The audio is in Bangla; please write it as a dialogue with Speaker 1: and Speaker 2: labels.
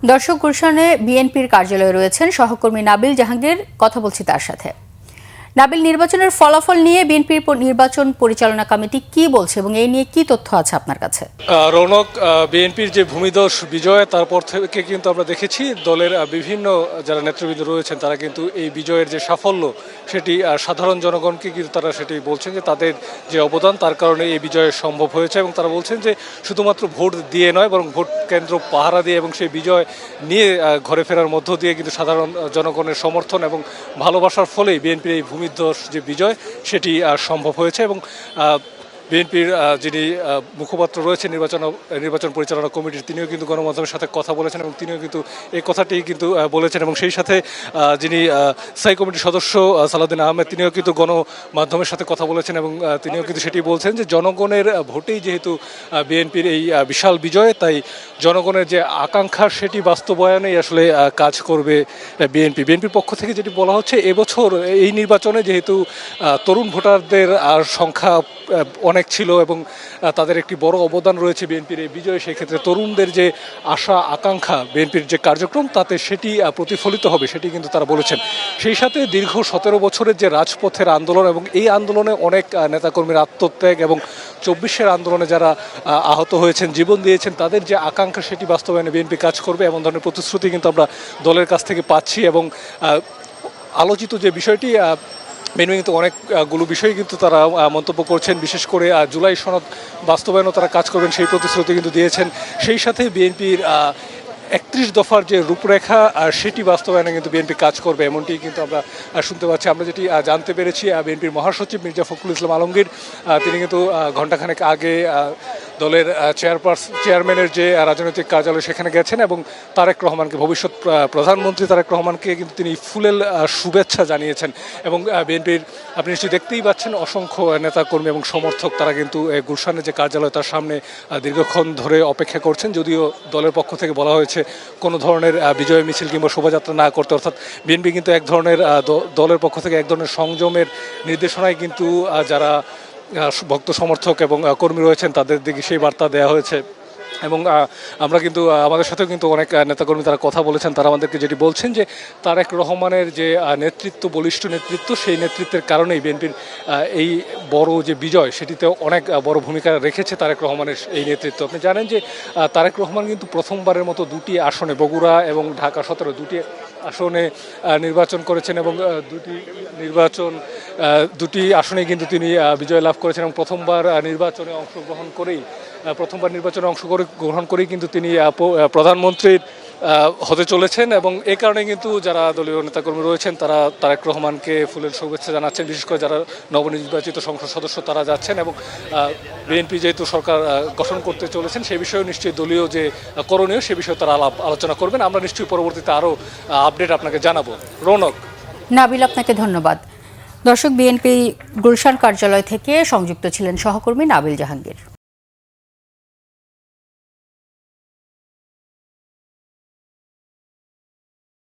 Speaker 1: দর্শক, গুলশানে বিএনপির কার্যালয়ে রয়েছেন সহকর্মী নাবিল জাহাঙ্গীর। কথা বলছি তার সাথে। নাবিল, নির্বাচনের ফলাফল নিয়ে বিএনপির নির্বাচন পরিচালনা কমিটি কি বলছে এবং এই নিয়ে কি তথ্য আছে আপনার কাছে?
Speaker 2: রৌনক, বিএনপির যে ভূমিধস বিজয় তারপর থেকে কিন্তু আমরা দেখেছি দলের বিভিন্ন যারা নেতৃবৃন্দ রয়েছেন তারা কিন্তু এই বিজয়ের যে সাফল্য সেটি সাধারণ জনগণকে কিন্তু তারা সেটি বলছেন যে তাদের যে অবদান তার কারণে এই বিজয় সম্ভব হয়েছে। এবং তারা বলছেন যে শুধুমাত্র ভোট দিয়ে নয় বরং ভোট কেন্দ্র পাহারা দিয়ে এবং সেই বিজয় নিয়ে ঘরে ফেরার মধ্য দিয়ে কিন্তু সাধারণ জনগণের সমর্থন এবং ভালোবাসার ফলেই বিএনপির এই ভূমিধস যে বিজয় সেটি সম্ভব হয়েছে। এবং বিএনপির যিনি মুখপাত্র রয়েছেন নির্বাচন পরিচালনা কমিটির, তিনিও কিন্তু গণমাধ্যমের সাথে কথা বলেছেন এবং তিনিও কিন্তু এই কথাটি কিন্তু বলেছেন। এবং সেই সাথে যিনি স্থায়ী কমিটির সদস্য সালাউদ্দিন আহমেদ, তিনিও কিন্তু গণমাধ্যমের সাথে কথা বলেছেন এবং তিনিও কিন্তু সেটি বলছেন যে জনগণের ভোটেই যেহেতু বিএনপির এই বিশাল বিজয়, তাই জনগণের যে আকাঙ্ক্ষা সেটি বাস্তবায়নেই আসলে কাজ করবে বিএনপির পক্ষ থেকে যেটি বলা হচ্ছে, এবছর এই নির্বাচনে যেহেতু তরুণ ভোটারদের সংখ্যা অনেক ছিল এবং তাদের একটি বড় অবদান রয়েছে বিএনপির এই বিজয়ে, সেই ক্ষেত্রে তরুণদের যে আশা আকাঙ্ক্ষা বিএনপির যে কার্যক্রম তাতে সেটি প্রতিফলিত হবে সেটি কিন্তু তারা বলেছেন। সেই সাথে দীর্ঘ 17 বছরের যে রাজপথের আন্দোলন এবং এই আন্দোলনে অনেক নেতাকর্মীর আত্মত্যাগ এবং 24-এর আন্দোলনে যারা আহত হয়েছেন, জীবন দিয়েছেন, তাদের যে আকাঙ্ক্ষা সেটি বাস্তবায়নে বিএনপি কাজ করবে এমন ধরনের প্রতিশ্রুতি কিন্তু আমরা দলের কাছ থেকে পাচ্ছি। এবং আলোচিত যে বিষয়টি মেনু কিন্তু অনেকগুলো বিষয় কিন্তু তারা মন্তব্য করছেন, বিশেষ করে জুলাই সনদ বাস্তবায়নও তারা কাজ করবেন সেই প্রতিশ্রুতি কিন্তু দিয়েছেন। সেই সাথে বিএনপির 31 দফার যে রূপরেখা সেটি বাস্তবায়নে কিন্তু বিএনপি কাজ করবে এমনটি কিন্তু আমরা শুনতে পাচ্ছি। আমরা যেটি জানতে পেরেছি, বিএনপির মহাসচিব মির্জা ফখরুল ইসলাম আলমগীর তিনি কিন্তু ঘণ্টাখানেক আগে দলের চেয়ারম্যানের যে রাজনৈতিক কার্যালয় সেখানে গেছেন এবং তারেক রহমানকে, ভবিষ্যৎ প্রধানমন্ত্রী তারেক রহমানকে কিন্তু তিনি ফুলেল শুভেচ্ছা জানিয়েছেন। এবং বিএনপির আপনি নিশ্চয়ই দেখতেই পাচ্ছেন অসংখ্য নেতাকর্মী এবং সমর্থক তারা কিন্তু গুলশানের যে কার্যালয় তার সামনে দীর্ঘক্ষণ ধরে অপেক্ষা করছেন। যদিও দলের পক্ষ থেকে বলা হয়েছে কোনো ধরনের বিজয় মিছিল কিংবা শোভাযাত্রা না করতে, অর্থাৎ বিএনপি কিন্তু এক ধরনের দলের পক্ষ থেকে এক ধরনের সংযমের নির্দেশনায় কিন্তু যারা ভক্ত সমর্থক এবং কর্মী রয়েছেন তাদের দিকে সেই বার্তা দেওয়া হয়েছে। এবং আমরা কিন্তু আমাদের সাথেও কিন্তু অনেক নেতাকর্মী তারা কথা বলেছেন, তারা আমাদেরকে যেটি বলছেন যে তারেক রহমানের যে নেতৃত্ব, বলিষ্ঠ নেতৃত্ব, সেই নেতৃত্বের কারণেই বিএনপির এই বড় যে বিজয় সেটিতে অনেক বড় ভূমিকা রেখেছে তারেক রহমানের এই নেতৃত্ব। আপনি জানেন যে তারেক রহমান কিন্তু প্রথমবারের মতো দুটি আসনে, বগুড়া এবং ঢাকা 17, দুটি আসনে নির্বাচন করেছেন এবং দুটি আসনে কিন্তু তিনি বিজয় লাভ করেছেন এবং প্রথমবার নির্বাচনে অংশগ্রহণ করেই কিন্তু তিনি প্রধানমন্ত্রীর হতে চলেছেন। এবং এই কারণে কিন্তু যারা দলীয় নেতাকর্মী রয়েছেন তারা তারেক রহমানকে ফুলের শুভেচ্ছা জানাচ্ছেন, বিশেষ করে যারা নবনির্বাচিত সংসদ সদস্য তারা যাচ্ছেন। এবং বিএনপি যেহেতু সরকার গঠন করতে চলেছেন সেই বিষয়েও নিশ্চয়ই দলীয় যে করণীয় সে বিষয়ে তারা আলোচনা করবেন। আমরা নিশ্চয়ই পরবর্তীতে আরও আপডেট আপনাকে জানাবো। রৌনক,
Speaker 1: নাবিল, আপনাকে ধন্যবাদ। দর্শক, বিএনপি গুলশান কার্যালয় থেকে সংযুক্ত ছিলেন সহকর্মী নাবিল জাহাঙ্গীর।